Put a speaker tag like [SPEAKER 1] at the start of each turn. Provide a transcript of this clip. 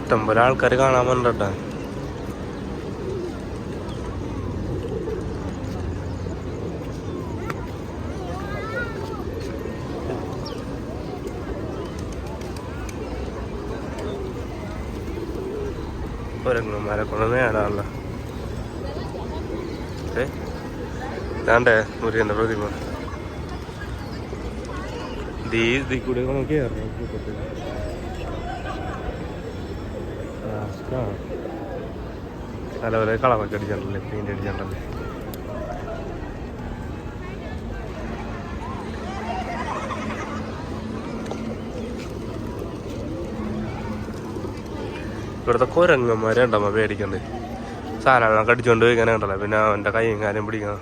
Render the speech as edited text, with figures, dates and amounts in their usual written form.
[SPEAKER 1] ഇഷ്ടംപോലെ ആൾക്കാർ കാണാൻ വന്നിട്ടാ. കുരങ്ങന്മാരെ കൊണ്ട് നേടാണല്ലോ. ഇതാണ്ടേ മുരുകന്റെ പ്രതിമ. ഇതിൽ കൂടെ നോക്കിയായിരുന്നു നല്ലപോലെ കളറൊക്കെ അടിച്ചിട്ടുണ്ടല്ലേ, പെയിന്റ് അടിച്ചിട്ടുണ്ടല്ലേ. ഇവിടുത്തെ കുരങ്ങന്മാരെ ഉണ്ടമ്മ പേടിക്കണ്ട്. സാധനങ്ങളൊക്കെ അടിച്ചുകൊണ്ട് പോയിക്കാനെ കണ്ടല്ലോ. പിന്നെ അവൻ്റെ കൈയും കാര്യം പിടിക്കണം.